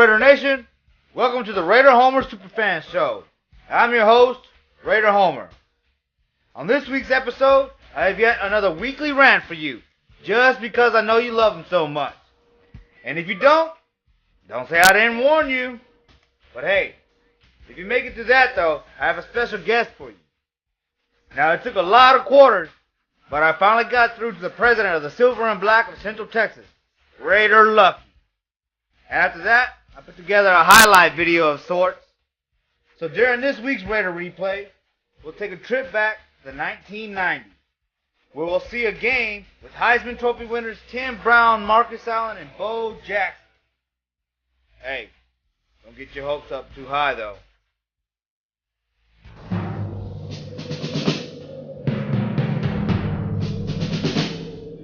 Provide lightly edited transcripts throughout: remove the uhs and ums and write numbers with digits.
Raider Nation? Welcome to the Raider Homer Superfan Show. I'm your host, Raider Homer. On this week's episode, I have yet another weekly rant for you, just because I know you love them so much. And if you don't say I didn't warn you. But hey, if you make it to that though, I have a special guest for you. Now it took a lot of quarters, but I finally got through to the president of the Silver and Black of Central Texas, Raider Luckye. And after that, I put together a highlight video of sorts. So during this week's Raider replay, we'll take a trip back to the 1990s, where we'll see a game with Heisman Trophy winners Tim Brown, Marcus Allen, and Bo Jackson. Hey, don't get your hopes up too high though.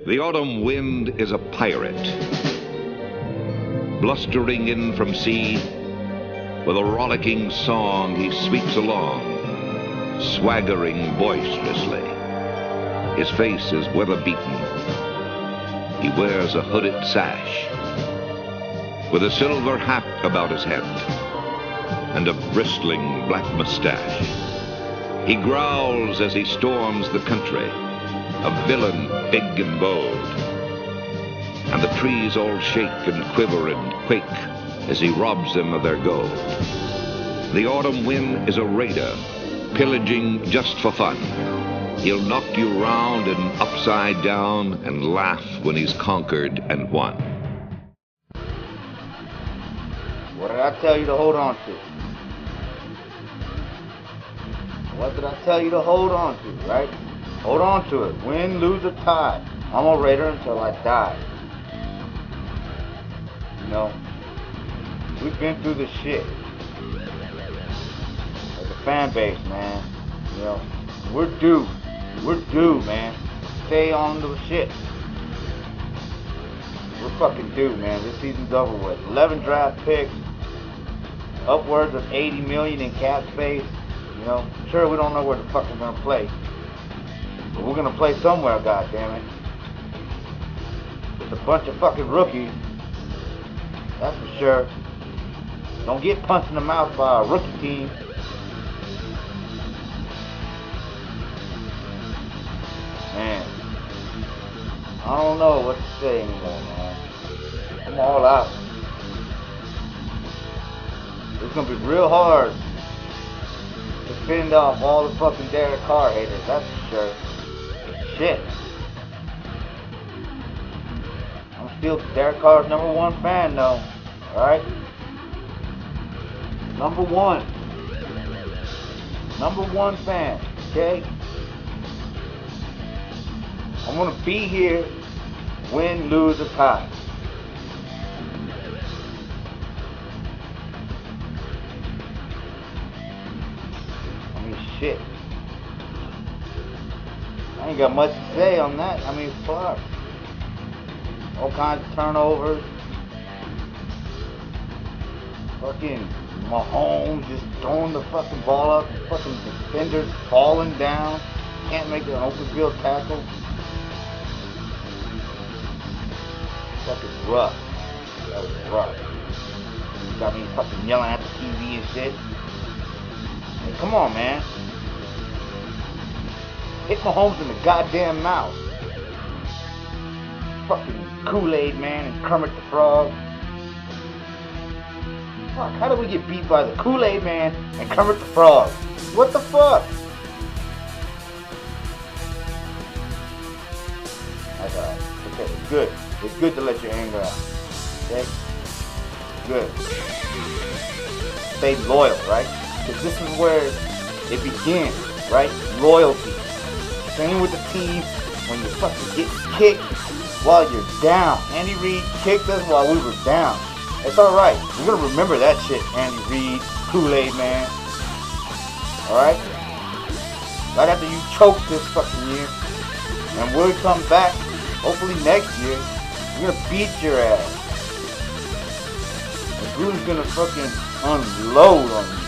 The autumn wind is a pirate, blustering in from sea. With a rollicking song he sweeps along, swaggering boisterously. His face is weather-beaten. He wears a hooded sash, with a silver hat about his head, and a bristling black mustache. He growls as he storms the country, a villain big and bold. And the trees all shake and quiver and quake as he robs them of their gold. The autumn wind is a raider, pillaging just for fun. He'll knock you round and upside down and laugh when he's conquered and won. What did I tell you to hold on to? What did I tell you to hold on to, right? Hold on to it. Win, lose, or tie. I'm a Raider until I die. You know, we've been through this shit as a fan base, man. You know, we're due, man. Stay on the shit. We're fucking due, man. This season's over with. 11 draft picks, upwards of 80 million in cap space. You know, sure, we don't know where the fuck we're gonna play, but we're gonna play somewhere, goddammit. With a bunch of fucking rookies. That's for sure. Don't get punched in the mouth by a rookie team. Man, I don't know what to say anymore, man. I'm all out. It's gonna be real hard to fend off all the fucking Derek Carr haters, that's for sure. Shit. I'm still Derek Carr's #1 fan though. Alright? Number one fan, okay? I'm gonna be here, win, lose, or tie. I mean, shit. I ain't got much to say on that. I mean, fuck. All kinds of turnovers. Fucking Mahomes just throwing the fucking ball up. Fucking defenders falling down. Can't make an open field tackle. Fucking rough. That was rough. You got me fucking yelling at the TV and shit. I mean, come on, man. Hit Mahomes in the goddamn mouth. Fucking Kool-Aid Man and Kermit the Frog. Fuck, how did we get beat by the Kool-Aid Man and Kermit the Frog? What the fuck? That's alright. Okay, it's good. It's good to let your anger out. Okay? Good. Stay loyal, right? Because this is where it begins, right? Loyalty. Same with the team when you fucking get kicked while you're down. Andy Reid kicked us while we were down. It's alright. We're gonna remember that shit, Andy Reid, Kool-Aid Man. Alright? Right after you choke this fucking year, and we'll come back, hopefully next year, we're gonna beat your ass. And Gruden's gonna fucking unload on you.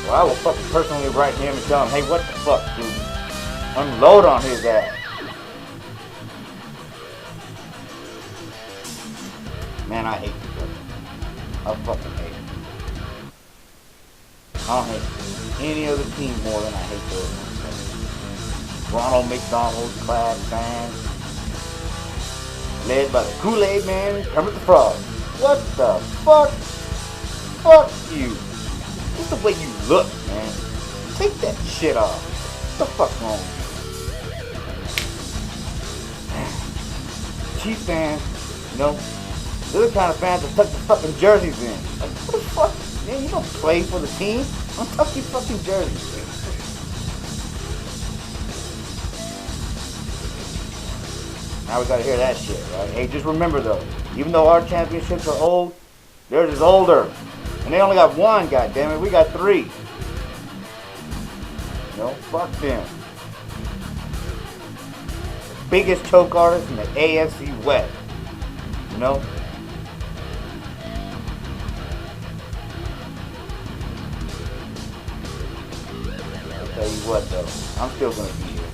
Well, I will fucking personally write him and tell him, hey, what the fuck, Gruden? Unload on his ass. Man, I hate this. I fucking hate them. I don't hate any other team more than I hate the Ronald McDonald class fans, led by the Kool-Aid Man, Kermit the Frog. What the fuck? Fuck you. Just the way you look, man. Take that shit off. What the fuck's wrong with you? Chiefs fans, you know, they're the kind of fans that tuck the fucking jerseys in. Like, what the fuck? Man, you don't play for the team. Don't tuck your fucking jerseys in. Now we gotta hear that shit, right? Hey, just remember though, even though our championships are old, theirs is older. And they only got one, goddammit. We got three. You know, fuck them. Biggest choke artist in the AFC West. You know? I'll tell you what though, I'm still gonna be here.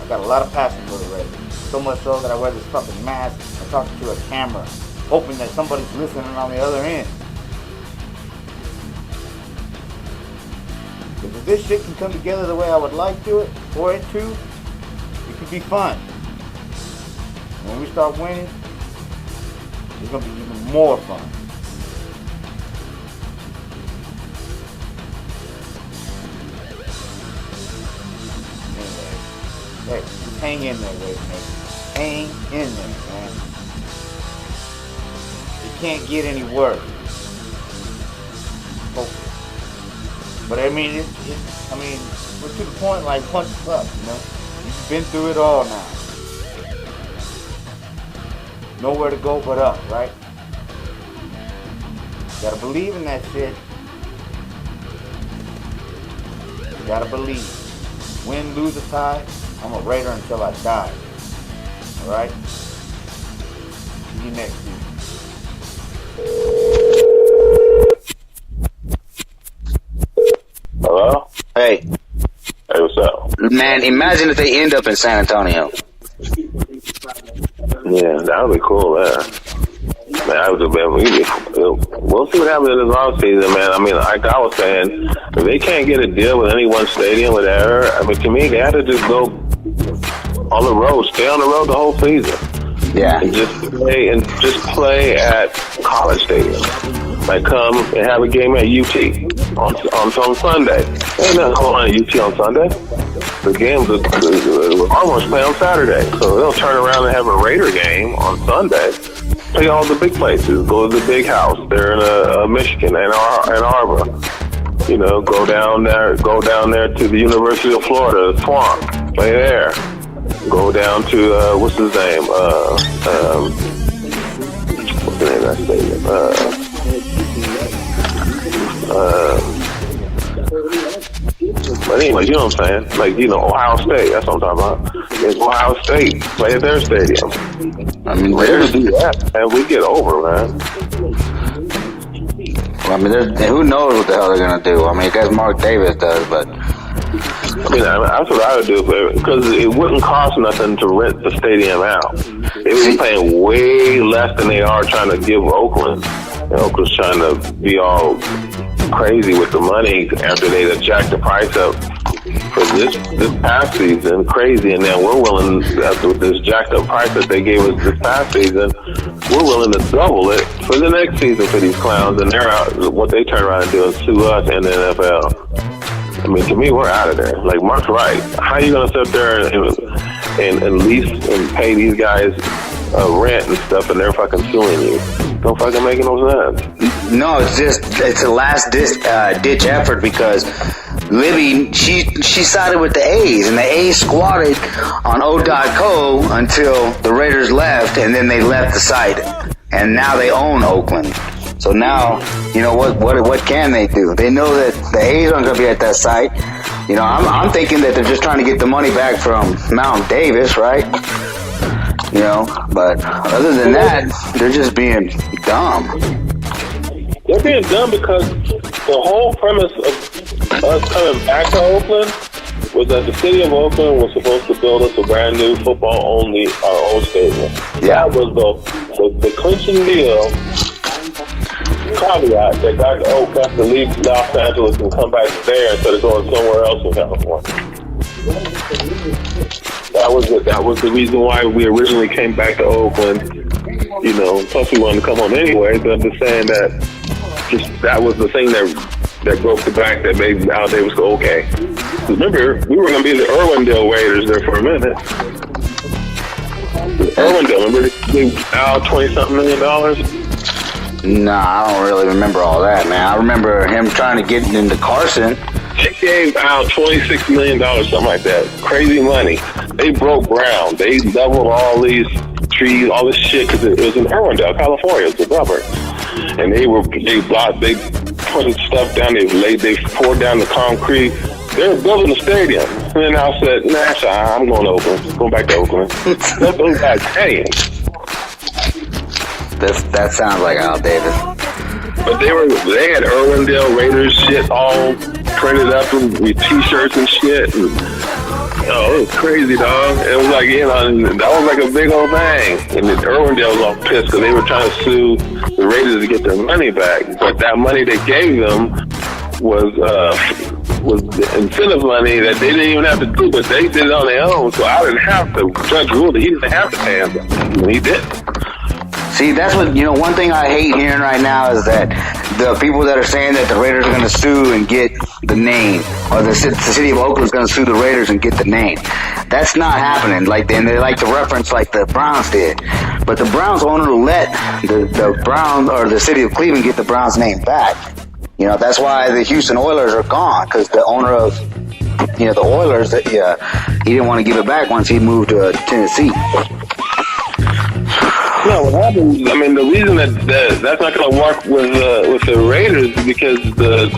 I got a lot of passion for the Raiders. So much so that I wear this fucking mask and talk to a camera, hoping that somebody's listening on the other end. Because if this shit can come together the way I would like for it to, it could be fun. When we start winning, it's going to be even more fun. Anyway, hey, just hang in there, Raider Nation. Hang in there, man. It can't get any worse. Hopefully. But I mean, we're to the point like punch us up, you know? You've been through it all now. Nowhere to go but up, right? You gotta believe in that shit. You gotta believe. Win, lose, or tie, I'm a Raider until I die. Alright? See you next week. Hello? Hey. Hey, what's up? Man, imagine if they end up in San Antonio. Yeah, that would be cool, man. We'll see what happens in this offseason, man. I mean, like I was saying, if they can't get a deal with any one stadium, whatever, I mean, to me, they have to just go on the road, stay on the road the whole season. Yeah. And just play at college stadiums. Like come and have a game at UT on Sunday. Ain't nothing going on at UT on Sunday. The games almost play on Saturday, so they'll turn around and have a Raider game on Sunday. Play all the big places. Go to the big house. They're in Michigan, Ann Arbor. You know, go down there to the University of Florida, Swamp. Play there. Go down to what's his name? What's the name of that stadium? But anyway, you know what I'm saying? Like, you know, Ohio State, that's what I'm talking about. It's Ohio State, play at their stadium. I mean, Raiders do that, and we get over, man. Well, I mean, who knows what the hell they're going to do? I mean, I guess Mark Davis does, but... I mean, that's what I would do, because it wouldn't cost nothing to rent the stadium out. They would be paying way less than they are trying to give Oakland. And Oakland's trying to be all crazy with the money after they jacked the price up for this past season, crazy, and then we're willing, after this jacked up price that they gave us this past season, we're willing to double it for the next season for these clowns, and they're out, what they turn around and do is sue us and the NFL. I mean, to me, we're out of there. Like, Mark's right. How are you going to sit there and lease and pay these guys rent and stuff, and they're fucking suing you? Don't fucking make no sense. No, it's a last ditch effort, because Libby, she sided with the A's, and the A's squatted on O.co until the Raiders left, and then they left the site, and now they own Oakland. So now, you know, what can they do? They know that the A's aren't going to be at that site. You know, I'm thinking that they're just trying to get the money back from Mount Davis, right? You know, but other than that, they're just being dumb. They're being dumb because the whole premise of us coming back to Oakland was that the city of Oakland was supposed to build us a brand new football-only, our old stadium. Yeah. That was the clinching deal caveat that got the Oakland to leave Los Angeles and come back there instead of going somewhere else in California. That was the reason why we originally came back to Oakland. You know, plus we wanted to come home anyway, but I'm just saying that was the thing that broke the back that made Al Davis go, okay. Remember, we were going to be the Irwindale Raiders there for a minute. Irwindale, remember they Al $20-something million? Nah, I don't really remember all that, man. I remember him trying to get into Carson. They gave out $26 million, something like that. Crazy money. They broke ground. They leveled all these trees, all this shit, because it was in Irwindale, California. It was the rubber. And they put stuff down. They poured down the concrete. They were building a stadium. And then I said, nah, I'm going to Oakland. Going back to Oakland. Let those guys paying. That sounds like Al Davis. But they had Irwindale Raiders shit all printed up with t-shirts and shit. And, it was crazy, dog. It was like, that was like a big old thing. And then Irwindale was all pissed because they were trying to sue the Raiders to get their money back. But that money they gave them was the incentive money that they didn't even have to do, but they did it on their own. So I didn't have to. Judge ruled that he didn't have to pay them. And he did. See, that's what, one thing I hate hearing right now is that the people that are saying that the Raiders are going to sue and get the name, or the city of Oakland is going to sue the Raiders and get the name. That's not happening. And they like to reference like the Browns did. But the Browns owner let the Browns or the city of Cleveland get the Browns name back. That's why the Houston Oilers are gone, because the owner of, the Oilers, he didn't want to give it back once he moved to Tennessee. No, what happens? I mean, the reason that's not going to work with the Raiders is because the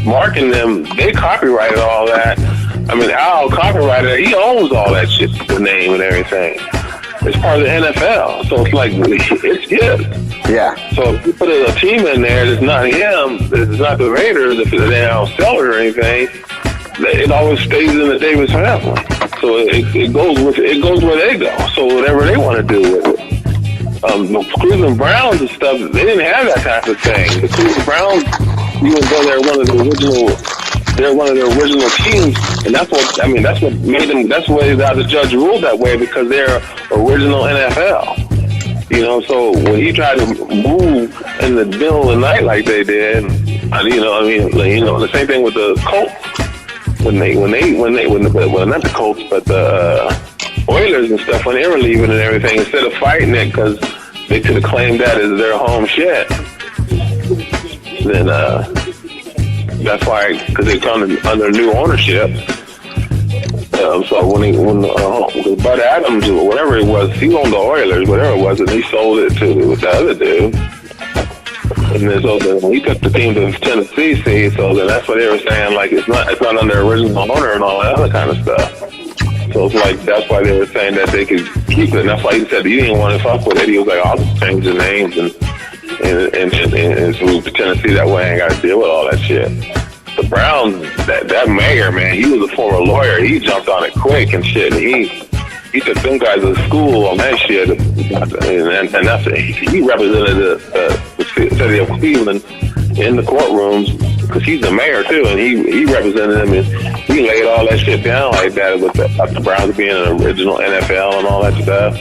marking them, they copyrighted all that. I mean, Al copyrighted it. He owns all that shit, the name and everything. It's part of the NFL, so it's like it's his. Yeah. So if you put a team in there that's not him, it's not the Raiders, if they don't sell it or anything, it always stays in the Davis family. So it goes where they go. So whatever they want to do with it. The Cleveland Browns and stuff, they didn't have that type of thing. The Cleveland Browns, even though they're one of the original teams, and that's what made them. That's why the judge ruled that way, because they're original NFL. So when he tried to move in the middle of the night like they did, the same thing with the Colts. Not the Colts, but the Oilers and stuff, when they were leaving and everything, instead of fighting it because they could have claimed that as their home shit, then that's why, because they come under new ownership. So when Bud Adams or whatever it was, he owned the Oilers, whatever it was, and he sold it to the other dude. And then so then when he took the team to Tennessee, so then that's what they were saying, like it's not under original owner and all that other kind of stuff. So it's like that's why they were saying that they could keep it. And that's why he said he didn't want to fuck with it. He was like, I'll just change the names and move to Tennessee. That way I ain't got to deal with all that shit. The Browns, that mayor, man, he was a former lawyer. He jumped on it quick and shit. And he took them guys to school on that shit. And that's it. He represented the city of Cleveland in the courtrooms, because he's the mayor too, and he represented them, and he laid all that shit down like that with the Browns being an original NFL and all that stuff.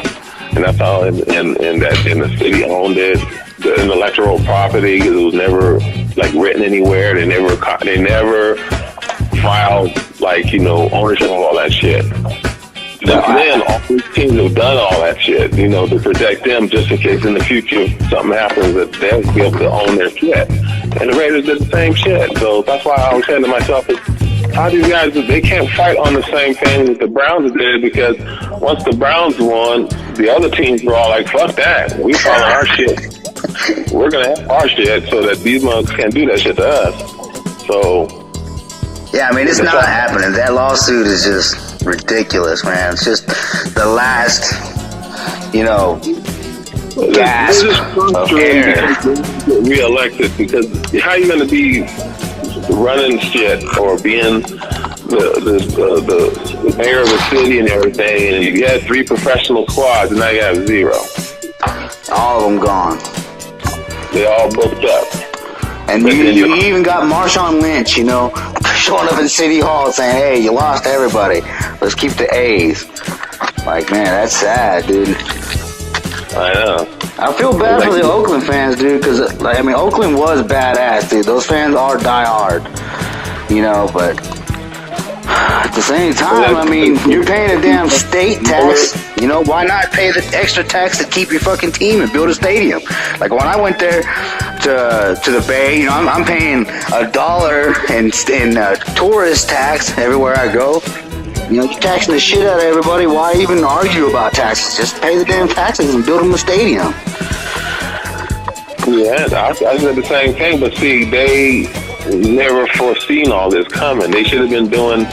And that's all, and the city owned it, the intellectual property, because it was never like written anywhere. They never filed ownership of all that shit. Then all these teams have done all that shit, to protect them, just in case in the future something happens that they'll be able to own their shit. And the Raiders did the same shit. So that's why I was saying to myself, how these guys, they can't fight on the same thing that the Browns did, because once the Browns won, the other teams were all like, fuck that. We follow our shit. We're going to have our shit so that these mugs can't do that shit to us. So. Yeah, I mean, it's not happening. That lawsuit is just ridiculous, man. It's just the last, gasp of air. Get reelected, because how you going to be running shit or being the mayor of a city and everything, and you had 3 professional squads, and now you have 0. All of them gone. They all booked up. And you even got Marshawn Lynch, showing up in City Hall saying, "Hey, you lost everybody. Let's keep the A's." Like, man, that's sad, dude. I know. I feel bad for the Oakland fans, dude, because, Oakland was badass, dude. Those fans are diehard, but at the same time, you're paying a damn state tax. Why not pay the extra tax to keep your fucking team and build a stadium? Like, when I went there to the Bay, I'm paying $1 in tourist tax everywhere I go. You're taxing the shit out of everybody. Why even argue about taxes? Just pay the damn taxes and build them a stadium. Yeah, I said the same thing, but see, they never foreseen all this coming. They should have been doing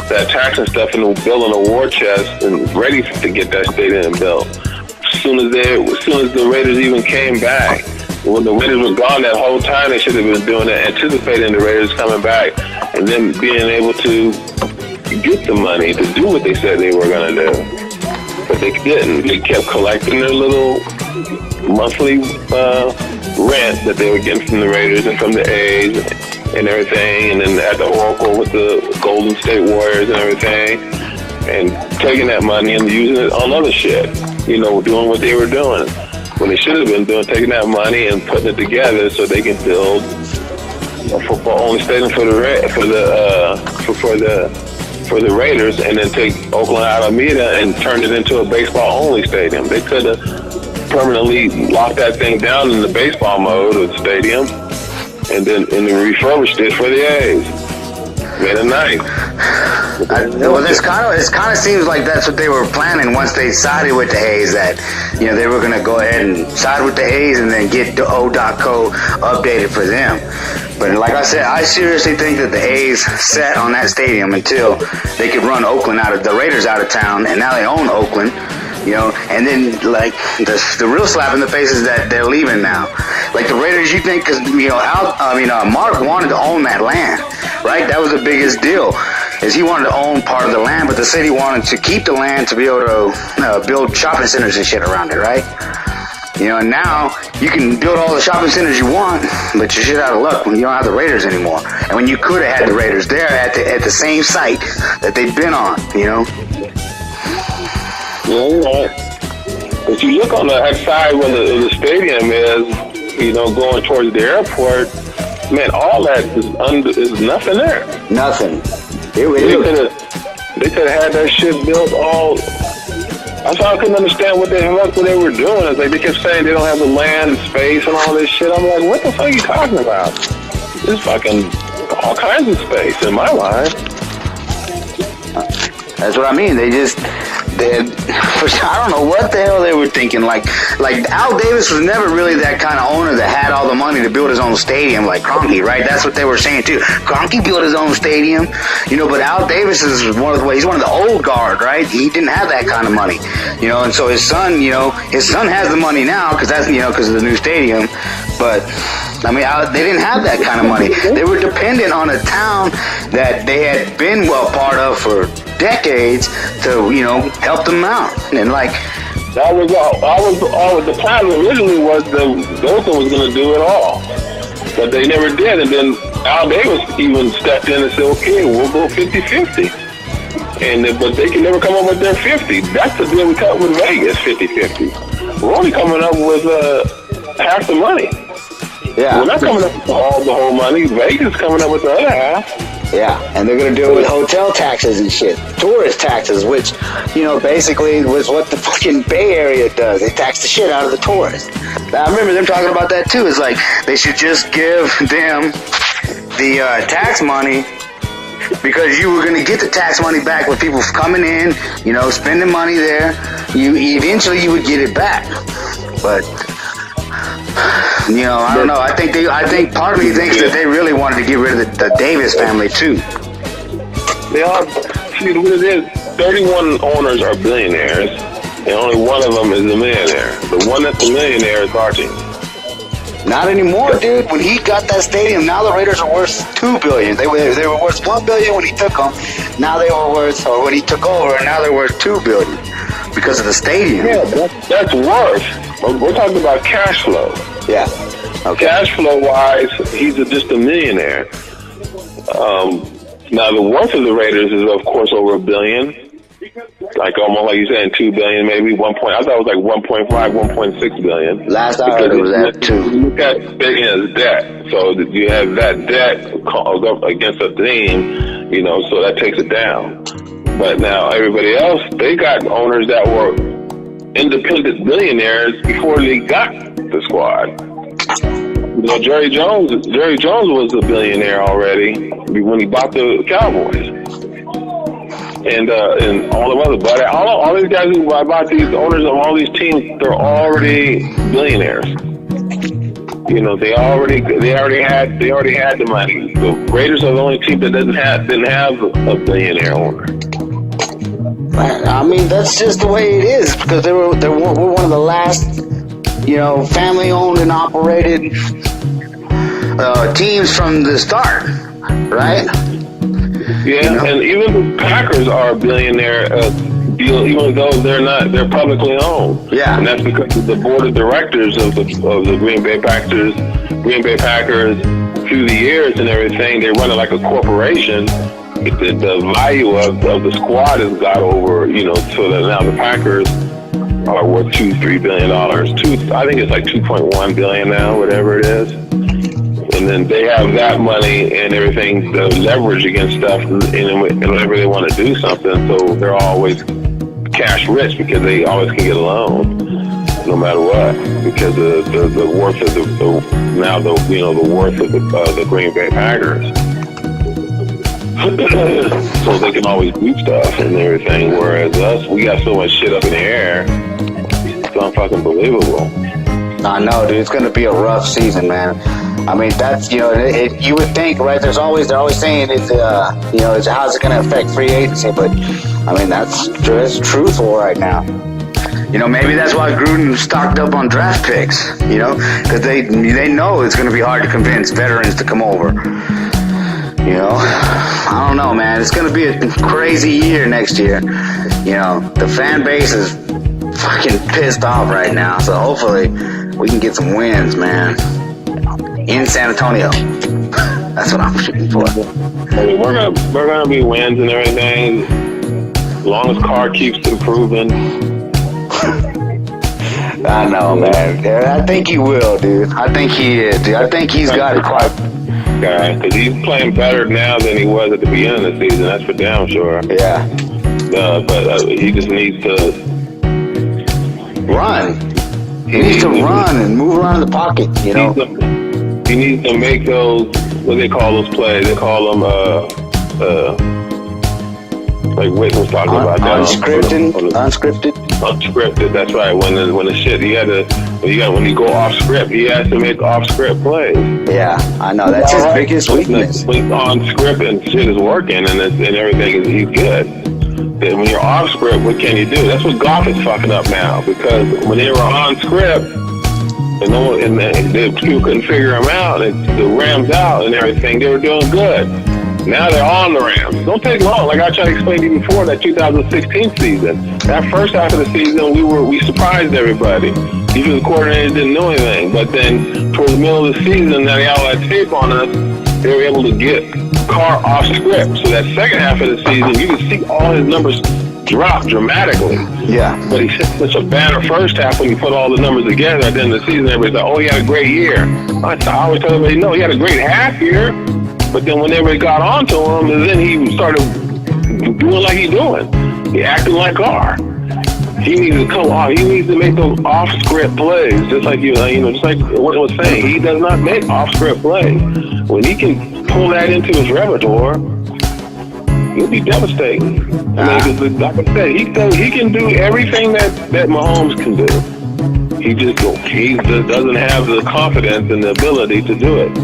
that tax and stuff and building a war chest and ready to get that stadium built. As soon as the Raiders even came back, when the Raiders were gone that whole time, they should have been doing that, anticipating the Raiders coming back, and then being able to get the money to do what they said they were going to do. But they didn't. They kept collecting their little monthly rent that they were getting from the Raiders and from the A's and everything, and then at the Oracle with the Golden State Warriors and everything, and taking that money and using it on other shit, doing what they were doing. When they should have been doing, taking that money and putting it together so they can build a football-only stadium for the Raiders, and then take Oakland Alameda and turn it into a baseball-only stadium. They could have permanently locked that thing down in the baseball mode of the stadium, and then refurbished it for the A's. Made it nice. It kind of seems like that's what they were planning once they sided with the A's, that they were going to go ahead and side with the A's and then get the O.co updated for them. But like I said, I seriously think that the A's sat on that stadium until they could run the Raiders out of town, and now they own Oakland. And then, like, the real slap in the face is that they're leaving now. Like, the Raiders, you think, because, Mark wanted to own that land, right? That was the biggest deal, is he wanted to own part of the land, but the city wanted to keep the land to be able to build shopping centers and shit around it, right? And now you can build all the shopping centers you want, but you're shit out of luck when you don't have the Raiders anymore. And when you could have had the Raiders there at the same site that they've been on, Yeah, if you look on the side where the stadium is, going towards the airport, man, all that is nothing there. Nothing. They could have had that shit built all. That's why I couldn't understand what they were doing. It's like they kept saying they don't have the land and space and all this shit. I'm like, what the fuck are you talking about? There's fucking all kinds of space in my mind. That's what I mean. I don't know what the hell they were thinking. Like Al Davis was never really that kind of owner that had all the money to build his own stadium like Kroenke, right? That's what they were saying too. Kroenke built his own stadium, but Al Davis is he's one of the old guard, right? He didn't have that kind of money, and so his son has the money now because of the new stadium, but they didn't have that kind of money. They were dependent on a town that they had been part of for decades to, help them out. And that was all the plan originally was Oakland was going to do it all. But they never did. And then Al Davis even stepped in and said, okay, we'll go 50-50. But they can never come up with their 50. That's the deal we cut with Vegas, 50-50. We're only coming up with half the money. Yeah. We're not coming up with the whole money. Vegas coming up with the other half. Yeah, and they're going to do it with hotel taxes and shit. Tourist taxes, which, basically was what the fucking Bay Area does. They tax the shit out of the tourists. Now, I remember them talking about that, too. It's like, they should just give them the tax money, because you were going to get the tax money back with people coming in, spending money there. Eventually you would get it back. But I don't know. I think part of me thinks that they really wanted to get rid of the Davis family too. They are. See, what it is, 31 owners are billionaires, and only one of them is a millionaire. The one that's a millionaire is Archie. Not anymore, dude. When he got that stadium, now the Raiders are worth $2 billion. They were worth $1 billion when he took them. Now they were worth, or when he took over, and now they're worth $2 billion because of the stadium. Yeah, that's worth. We're talking about cash flow. Yeah. Okay. Cash flow wise, he's just a millionaire. Now the worth of the Raiders is of course over $1 billion. Like almost like you said, $2 billion, maybe 1. I thought it was like 1.5, 1.6 billion. Last I heard it was that too. Look at his debt. So you have that debt against a team, you know, so that takes it down. But now everybody else, they got owners that were independent billionaires before they got the squad. You know, Jerry Jones was a billionaire already when he bought the Cowboys. And all the other, but all these guys who bought these owners of all these teams, they're already billionaires. You know, they already had the money. The Raiders are the only team that didn't have a billionaire owner. I mean, that's just the way it is because we're one of the last, you know, family owned and operated teams from the start, right? Yeah, you know? And even the Packers are a billionaire deal, even though they're publicly owned. Yeah, and that's because of the board of directors of the Green Bay Packers, through the years and everything, they run it like a corporation. The value of the squad has got over, you know, so that now the Packers are worth $2-3 billion. I think it's like 2.1 billion now, whatever it is. And then they have that money and everything to leverage against stuff and whenever they want to do something. So they're always cash rich because they always can get a loan no matter what, because of the worth of the worth of the Green Bay Packers. So they can always do stuff and everything, whereas us, we got so much shit up in the air. It's unfucking believable. I know, dude. It's gonna be a rough season, man. I mean, that's, you know, you would think, right? They're always saying how's it gonna affect free agency? But I mean, that's truthful right now. You know, maybe that's why Gruden stocked up on draft picks. You know, because they know it's gonna be hard to convince veterans to come over. You know, I don't know, man. It's gonna be a crazy year next year. You know, the fan base is fucking pissed off right now. So hopefully we can get some wins, man. In San Antonio. That's what I'm shooting for. I mean, we're gonna be wins and everything. As long as Carr keeps improving. I know, man. I think he will, dude. I think he is, dude. I think he's got it quite. Guy, because he's playing better now than he was at the beginning of the season. That's for damn sure. Yeah. But he just needs to run. He needs to run and move around the pocket. You know. He needs to make those, what they call those plays. They call them like Whit was talking about that. Unscripted. That's right. When the shit when you go off script, he has to make off script plays. Yeah, I know. That's his biggest weakness. When on script and shit is working and everything he's good. Then when you're off script, what can you do? That's what Goff is fucking up now, because when they were on script and the people couldn't figure them out, and the Rams out and everything, they were doing good. Now they're on the Rams. Don't take long. Like I tried to explain to you before, that 2016 season, that first half of the season, we surprised everybody. Even the coordinators didn't know anything. But then towards the middle of the season, now they all had tape on us. They were able to get Carr off script. So that second half of the season, you can see all his numbers drop dramatically. Yeah. But he hit such a banner first half when you put all the numbers together. At the end of the season, everybody's like, oh, he had a great year. I always tell everybody, no, he had a great half year. But then when everybody got onto him, and then he started doing like he's doing. He acting like Carr. He needs to come off. He needs to make those off-script plays, just like just like what I was saying. He does not make off-script plays. When he can pull that into his repertoire, he'll be devastating. I mean, like I said, he can do everything that Mahomes can do. He just doesn't have the confidence and the ability to do it.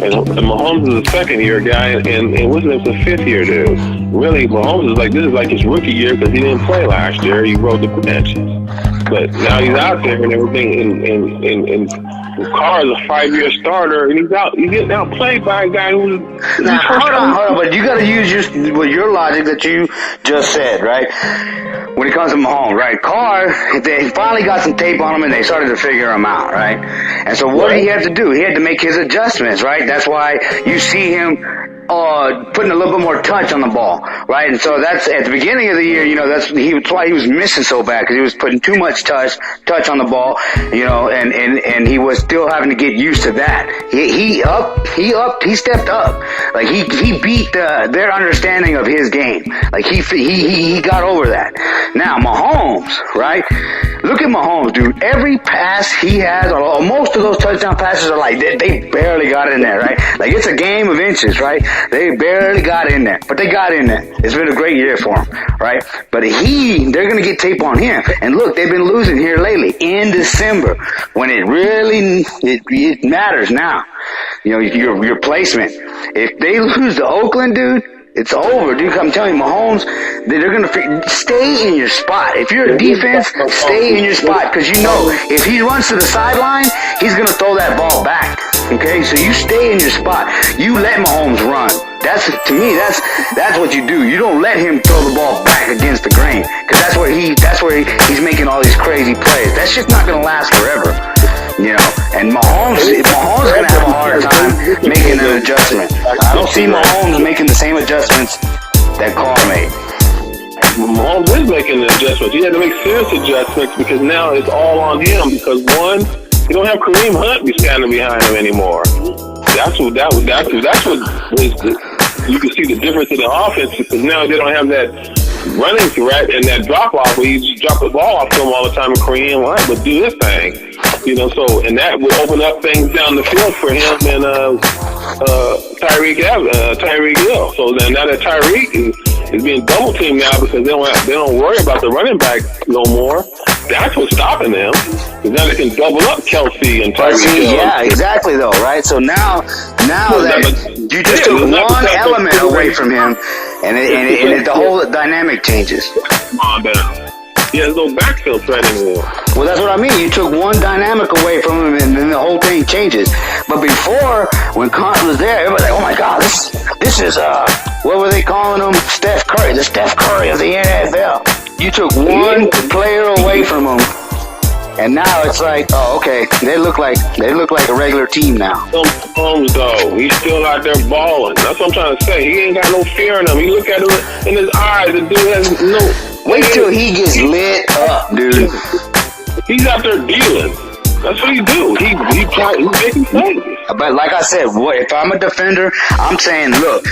And Mahomes is a second-year guy, and Wilson's a fifth-year dude. Really, Mahomes this is like his rookie year because he didn't play last year. He rode the bench. But now he's out there and everything, and Carr is a 5-year starter, and he's getting outplayed by a guy who's. Now, hold on, but you got to use your logic that you just said, right? When it comes to Mahomes, right? Carr, they finally got some tape on him, and they started to figure him out, right? And so what did he have to do? He had to make his adjustments, right? That's why you see him putting a little bit more touch on the ball, right? And so that's at the beginning of the year, that's why he was missing so bad, because he was putting too much touch on the ball, and he was still having to get used to that. He stepped up, like he beat their understanding of his game, like he got over that. Now Mahomes, right? Look at Mahomes, dude. Every pass he has, or most of those touchdown passes are like they barely got in there, right? Like it's a game of inches, right? They barely got in there, but they got in there. It's been a great year for him, right? But they're going to get tape on him. And look, they've been losing here lately in December when it really, it matters now. Your placement. If they lose to Oakland, dude, it's over, dude. I'm telling you, Mahomes, they're going to stay in your spot. If you're a defense, stay in your spot, because if he runs to the sideline, he's going to throw that ball back. Okay, so you stay in your spot. You let Mahomes run. To me, that's what you do. You don't let him throw the ball back against the grain, because that's where he's making all these crazy plays. That's just not going to last forever. And Mahomes is going to have a hard time making an adjustment. I don't see Mahomes making the same adjustments that Carr made. Mahomes is making an adjustment. He had to make serious adjustments, because now it's all on him, because one, you don't have Kareem Hunt be standing behind him anymore. That's what you can see the difference in the offense, because now they don't have that running threat and that drop off where you just drop the ball off to him all the time, and Kareem Hunt would do this thing. And that would open up things down the field for him and Tyreek Hill. So then now that Tyreek is being double teamed now, because they don't worry about the running back no more. That's what's stopping them. Because now they can double up Kelsey and Tyreek Hill. Yeah, exactly though, right? So now that you just took one element away from him, and the whole dynamic changes. Come on, man. He has no backfield threat anymore. Well, that's what I mean. You took one dynamic away from him, and then the whole thing changes. But before, when Carr was there, everybody was like, "Oh my God, this is what were they calling him? Steph Curry, the Steph Curry of the NFL." You took one player away from him, and now it's like, oh, okay, they look like a regular team now. Mahomes, though, he's still out there balling. That's what I'm trying to say. He ain't got no fear in him. You look at him in his eyes. The dude has no. Wait till he gets lit up, dude. He's out there dealing. That's what he do. He's making plays. But like I said, if I'm a defender, I'm saying, look,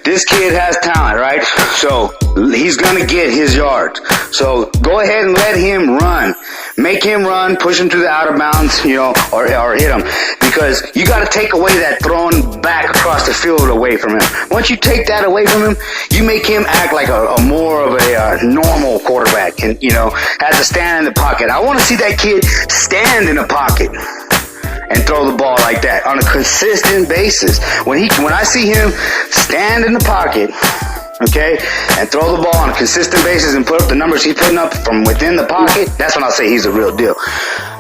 this kid has talent, right? So he's going to get his yards. So go ahead and let him run. Make him run, push him to the out of bounds, or hit him. Because you got to take away that throwing back across the field away from him. Once you take that away from him, you make him act like a more of a normal quarterback, and has to stand in the pocket. I want to see that kid stand in the pocket and throw the ball like that on a consistent basis. When I see him stand in the pocket, okay, and throw the ball on a consistent basis and put up the numbers he's putting up from within the pocket, that's when I'll say he's a real deal.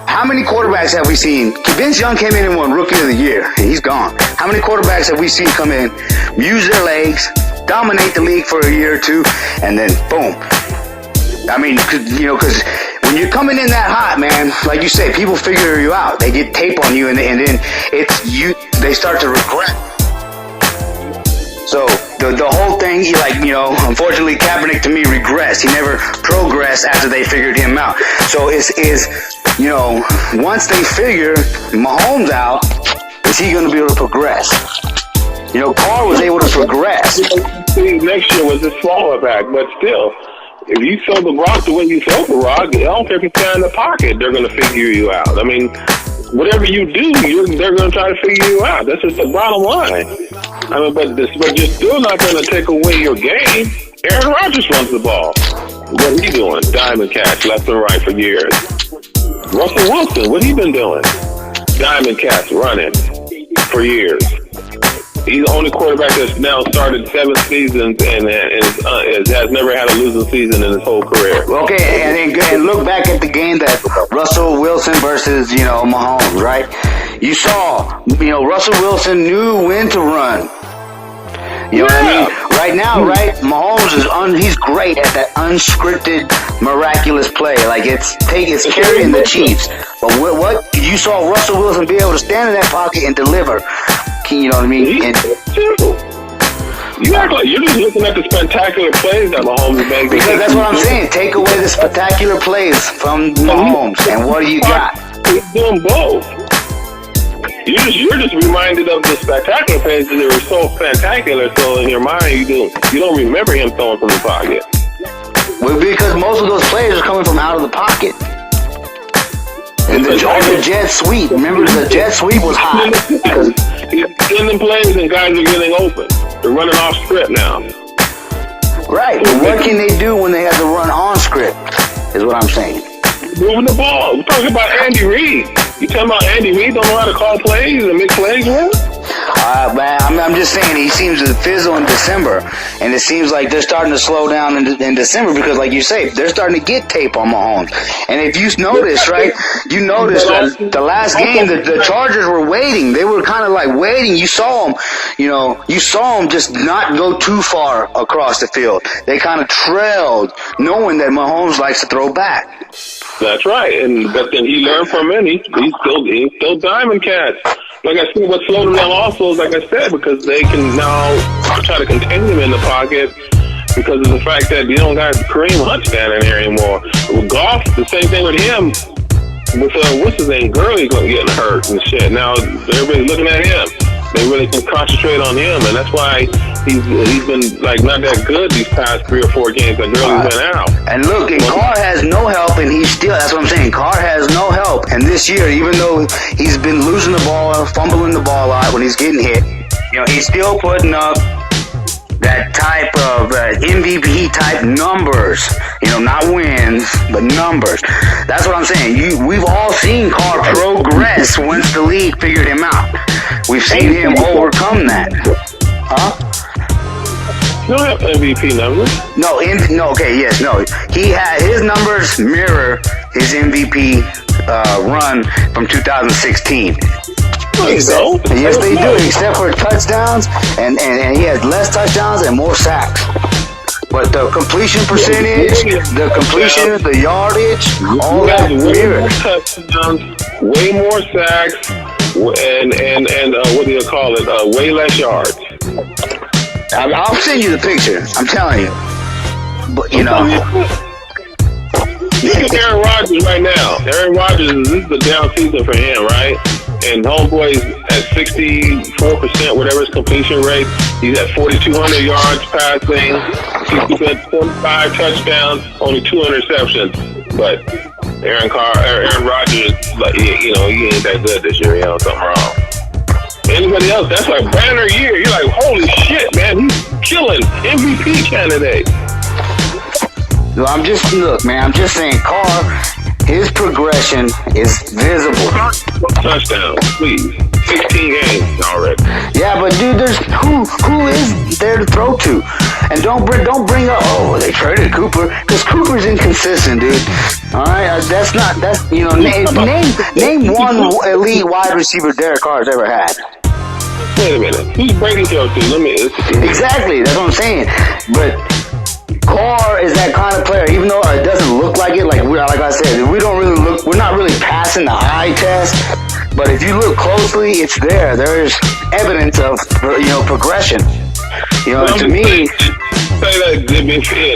How many quarterbacks have we seen? Vince Young came in and won Rookie of the Year, and he's gone. How many quarterbacks have we seen come in, use their legs, dominate the league for a year or two, and then boom? I mean, because when you're coming in that hot, man, like you say, people figure you out. They get tape on you, and then they start to regret. So the whole thing, unfortunately, Kaepernick to me regressed. He never progressed after they figured him out. So once they figure Mahomes out, is he going to be able to progress? Carr was able to progress. Next year was a smaller back, but still, if you throw the rock the way you throw the rock, I don't care if you stand in the pocket, they're going to figure you out. I mean, whatever you do, they're going to try to figure you out. That's just the bottom line. I mean, but you're still not going to take away your game. Aaron Rodgers runs the ball. What he doing? Diamond catch left and right for years. Russell Wilson, what he been doing? Diamond catch running for years. He's the only quarterback that's now started 7 seasons and has never had a losing season in his whole career. Okay, and look back at the game that Russell Wilson versus, Mahomes, right? You saw, Russell Wilson knew when to run. You know what I mean? Right now, right? Mahomes he's great at that unscripted, miraculous play. Like it's carrying the Chiefs. But what you saw Russell Wilson be able to stand in that pocket and deliver. You know what I mean? You act like you're just looking at the spectacular plays that Mahomes is making. Because that's what I'm saying. Take away the spectacular plays from Mahomes, and what do you got? He's doing both. You're just reminded of the spectacular plays that were so spectacular, so in your mind you don't remember him throwing from the pocket. Well, because most of those plays are coming from out of the pocket. And the jet sweep. Remember, the jet sweep was hot. Because he's sending plays and guys are getting open. They're running off script now. Right, but what can they do when they have to run on script, is what I'm saying. Moving the ball. We're talking about Andy Reid. You talking about Andy Reid don't know how to call plays and make plays, man? Man, I'm just saying he seems to fizzle in December, and it seems like they're starting to slow down in December because, like you say, they're starting to get tape on Mahomes. And if you notice, right, that the last game the Chargers were waiting. They were kind of like waiting. You saw them just not go too far across the field. They kind of trailed, knowing that Mahomes likes to throw back. That's right, but then he learned from it. He's still diamond cat. Like I said, what slowed him down also is, like I said, because they can now try to contain him in the pocket because of the fact that you don't got Kareem Hunt standing there anymore. With Goff, the same thing with him. With what's his name, Gurley getting hurt and shit. Now everybody's looking at him. They really can concentrate on him, and that's why he's been like not that good these past 3 or 4 games that Gurley's been out. And look, and Carr has no help, and that's what I'm saying. Carr has no help, and this year, even though he's been losing the ball, fumbling the ball out when he's getting hit, he's still putting up that type of MVP type numbers. Not wins, but numbers. That's what I'm saying. We've all seen Carr progress once the league figured him out. We've seen him overcome that. Huh? You don't have MVP numbers. No. He had his numbers mirror his MVP run from 2016. Yes, they do, except for touchdowns, and he has less touchdowns and more sacks. But the completion percentage, the completion, the yardage, all that mirror. Touchdowns, way more sacks, and what do you call it? Way less yards. I'll send you the picture. I'm telling you. But Look at Aaron Rodgers right now. Aaron Rodgers, this is the down season for him, right? And homeboy's at 64%, whatever his completion rate. He's at 4,200 yards passing. He's got 25 touchdowns, only 2 interceptions. But Aaron Rodgers, he ain't that good this year. Something wrong. Anybody else, that's like banner year. You're like, holy shit, man, he's killing MVP candidate. No, I'm just saying, Carr, his progression is visible. Touchdown, please. 16 games already. Yeah, but dude, there's who is there to throw to? And don't bring up, they traded Cooper, because Cooper's inconsistent, dude. All right, name one elite wide receiver Derek Carr's ever had. Wait a minute, who's Brady throw to? Exactly, that's what I'm saying. But Carr is that kind of player, even though it doesn't look like it. Like I said, we're not really passing the eye test. But if you look closely, it's there. There is evidence of progression. To me, say that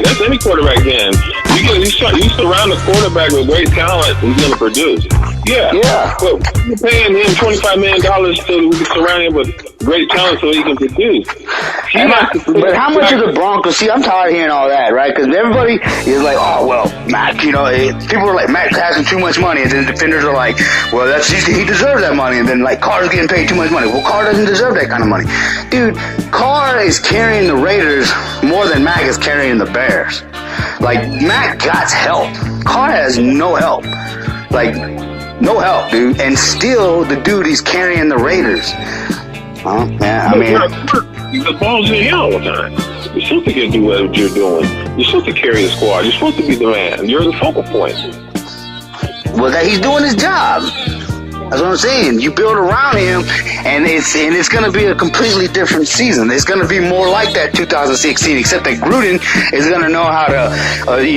that's any quarterback can. You surround the quarterback with great talent, he's going to produce. Yeah. But you're paying him $25 million so we can surround him with great talent so he can produce. But how much of the Broncos? See, I'm tired of hearing all that, right? Because everybody is like, Mac. People are like, Mac has too much money, and then defenders are like, well, he deserves that money, and then like Carr's getting paid too much money. Well, Carr doesn't deserve that kind of money, dude. Carr is carrying the Raiders more than Mac is carrying the Bears. Like, Mac got help. Carr has no help. Like, no help, dude. And still, the dude is carrying the Raiders. Yeah, I mean, the ball's in the air all the time. You're supposed to do what you're doing. You're supposed to carry the squad. You're supposed to be the man. You're the focal point. well, he's doing his job. That's what I'm saying. You build around him, and it's going to be a completely different season. It's going to be more like that 2016, except that Gruden is going to know how to, probably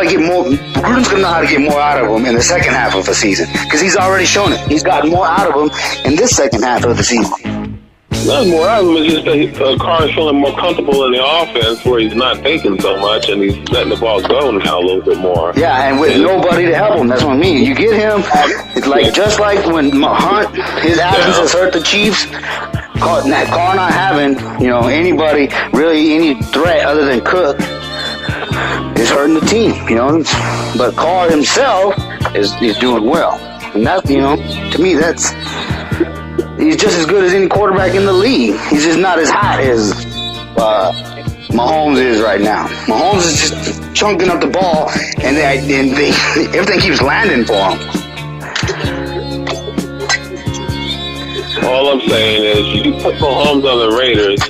get more. Gruden's going to know how to get more out of him in the second half of the season, because he's already shown it. He's gotten more out of him in this second half of the season. Nothing more out of him. It's just that Carr is feeling more comfortable in the offense, where he's not thinking so much, and he's letting the ball go now a little bit more. Yeah, and with nobody to help him. That's what I mean. You get him, it's like just like when Hunt, his absence has hurt the Chiefs. Carr not having, anybody really any threat other than Cook is hurting the team. But Carr himself is doing well, and that to me that's. He's just as good as any quarterback in the league. He's just not as hot as Mahomes is right now. Mahomes is just chunking up the ball, and everything keeps landing for him. All I'm saying is, you put Mahomes on the Raiders,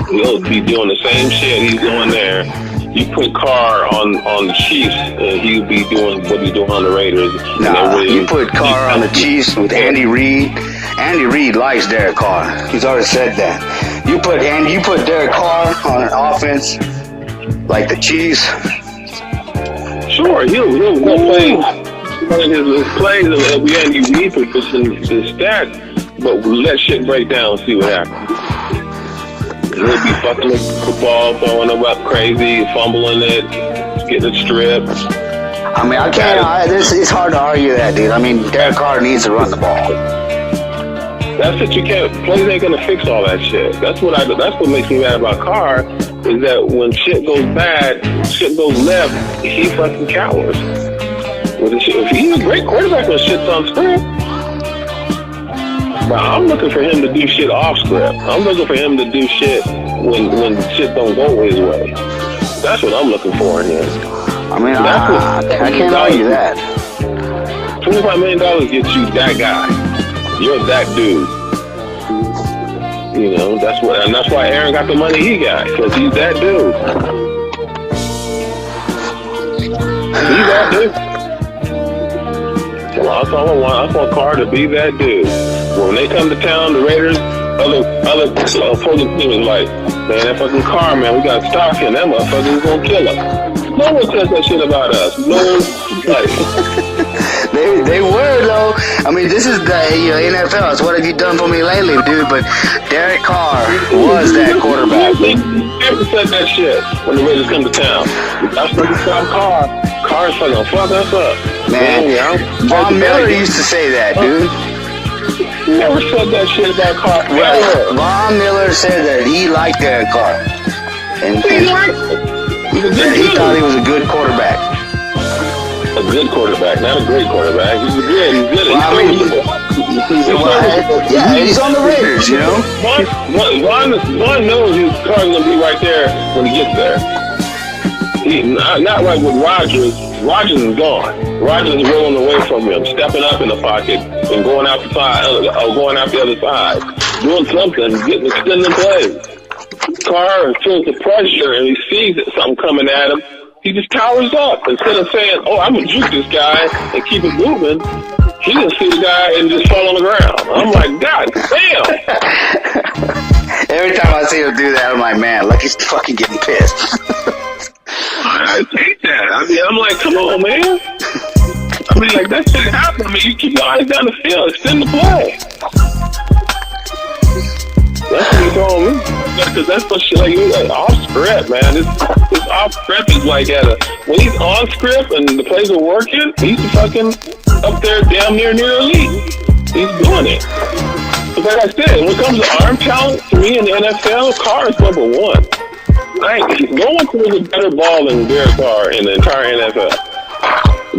he'll be doing the same shit he's doing there. You put Carr on the Chiefs, and he'll be doing what he's doing on the Raiders. Nah, you put Carr on the Chiefs with Andy Reid. Andy Reid likes Derek Carr. He's already said that. You put Derek Carr on an offense like the Chiefs. Sure, he'll play. His plays will be Andy Reid position is stacked, but we'll let shit break down and see what happens. He'll be fucking the ball, throwing it up crazy, fumbling it, getting it stripped. I mean, it's hard to argue that, dude. I mean, Derek Carr needs to run the ball. That's what you can't. Plays ain't gonna fix all that shit. That's what makes me mad about Carr, is that when shit goes bad, shit goes left, he fucking cowers. If he's a great quarterback when shit's on script, but I'm looking for him to do shit off script. I'm looking for him to do shit when shit don't go his way. That's what I'm looking for in him. I mean, I can't argue that. $25 million gets you that guy. You're that dude. That's why Aaron got the money he got, because he's that dude. He's that dude. So I want Carr to be that dude. When they come to town, the Raiders, other opposing team is like, man, that fucking Carr, man, we got stock in. That motherfucker's gonna kill us. No one says that shit about us. No, They were, though. I mean, this is the NFL. It's what have you done for me lately, dude? But Derek Carr was that quarterback. They never said that shit when the Raiders come to town. That's why you stop Carr. Carr's fucking fuck us up. Man, Von Miller used to say that, dude. He never said that shit about Carr. Right. Von Miller said that he liked Derek Carr. And he thought he was a good quarterback. A good quarterback, not a great quarterback. He's good. He's on the Raiders, Vaughn knows his car's gonna be right there when he gets there. Not like with Rodgers. Rodgers is gone. Rodgers is rolling away from him, stepping up in the pocket and going out the side, or going out the other side, doing something, extending plays. Carr feels the pressure and he sees something coming at him. He just cowers up. Instead of saying, oh, I'm going to juke this guy and keep it moving, he just see the guy and just fall on the ground. I'm like, God damn. Every time I see him do that, I'm like, man, Lucky's fucking getting pissed. I hate that. I'm like, come on, man. That shouldn't happen. You keep your eyes down the field. Extend the play. That's what he told me. Because that's what shit like off script, man. This off script is like when he's on script and the plays are working, he's fucking up there damn near elite. He's doing it. But like I said, when it comes to arm talent, to me in the NFL, Carr is number one. No one throws a better ball than Derek Carr in the entire NFL.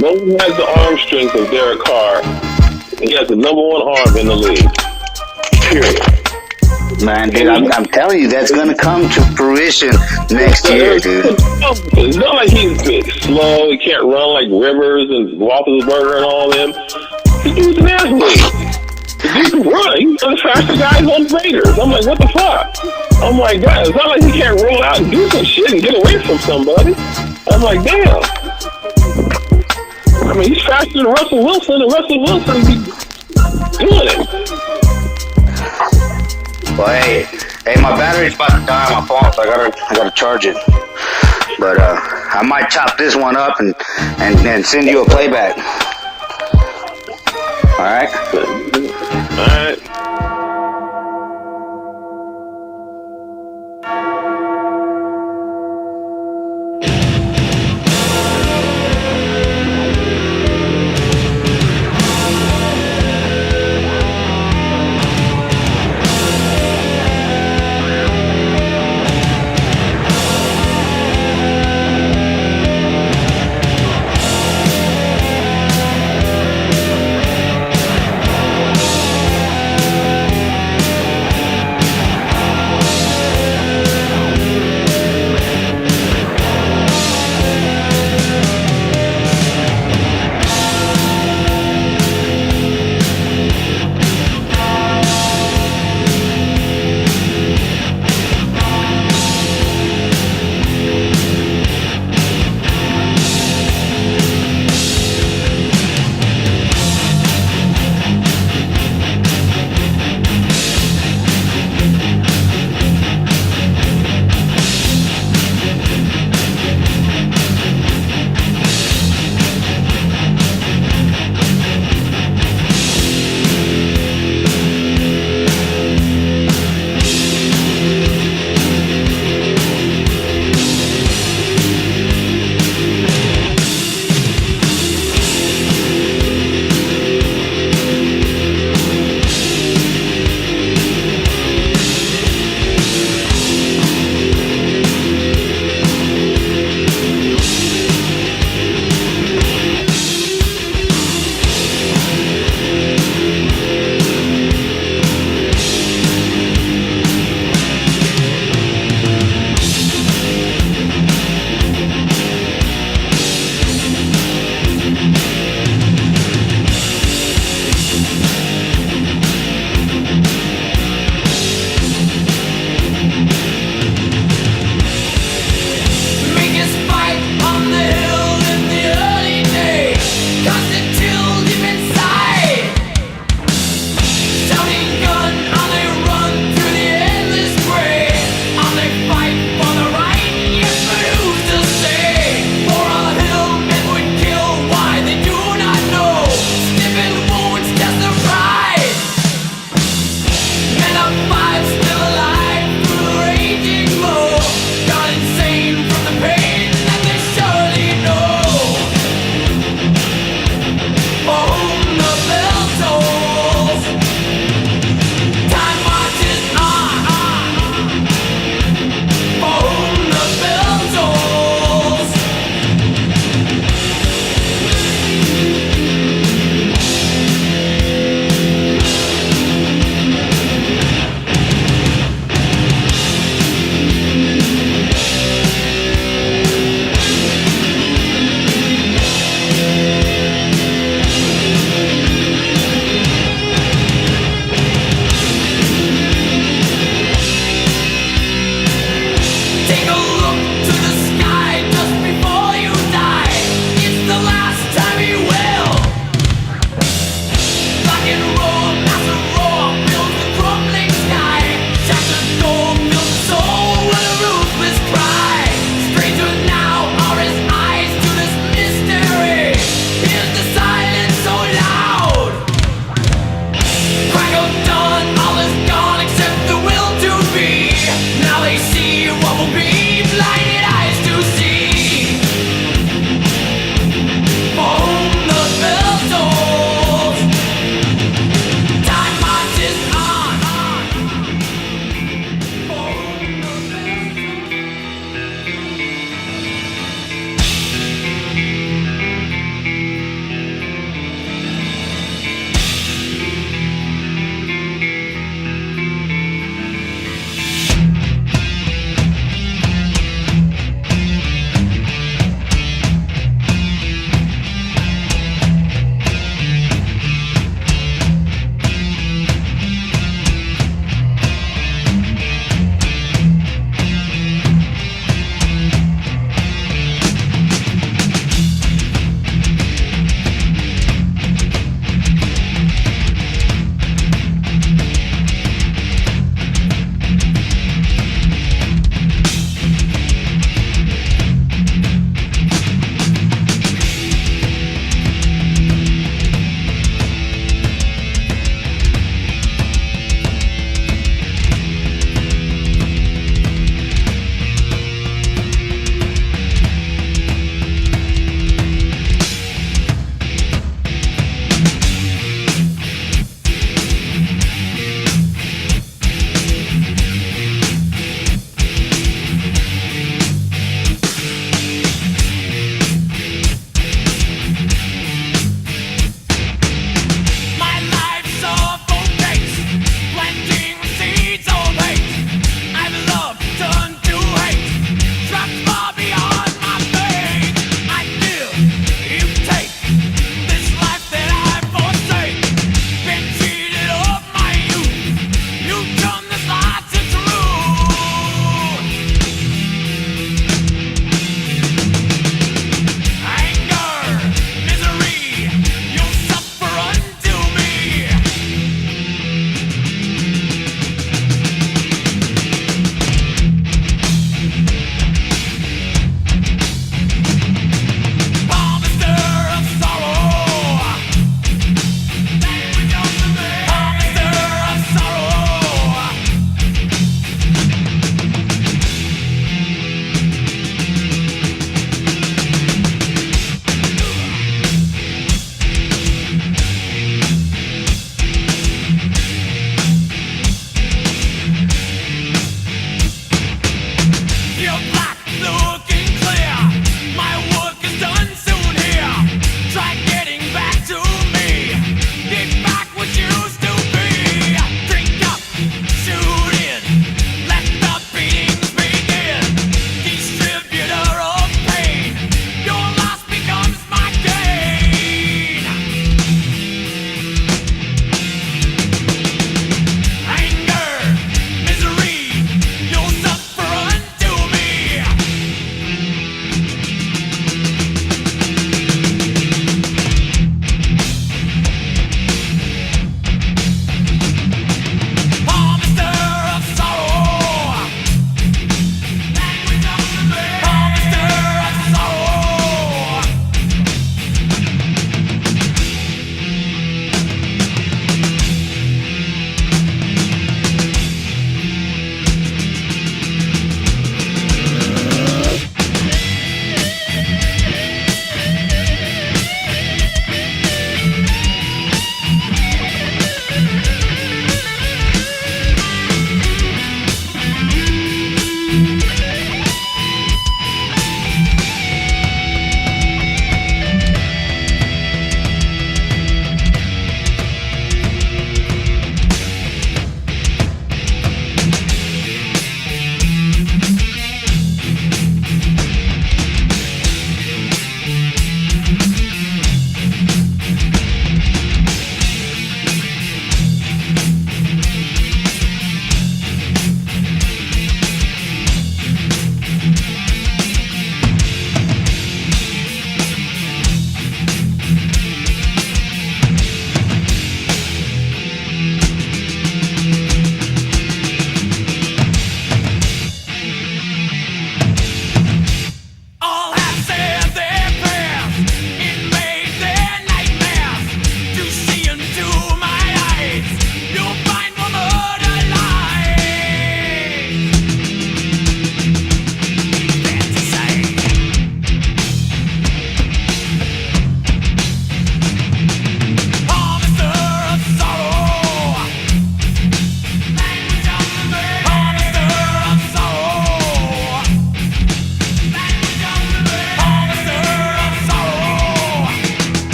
No one has the arm strength of Derek Carr. He has the number one arm in the league. Period. Man, dude, I'm telling you, that's going to come to fruition next year, dude. It's not like he's slow, he can't run like Rivers and Roethlisberger and all them. This dude's an athlete. The dude can run. He's one of the fastest guys on the Raiders. I'm like, what the fuck? I'm like, God, it's not like he can't roll out and do some shit and get away from somebody. I'm like, damn. I mean, he's faster than Russell Wilson, and Russell Wilson be doing it. Well, hey, my battery's about to die on my phone, so I gotta charge it. But I might chop this one up and send you a playback. All right. All right.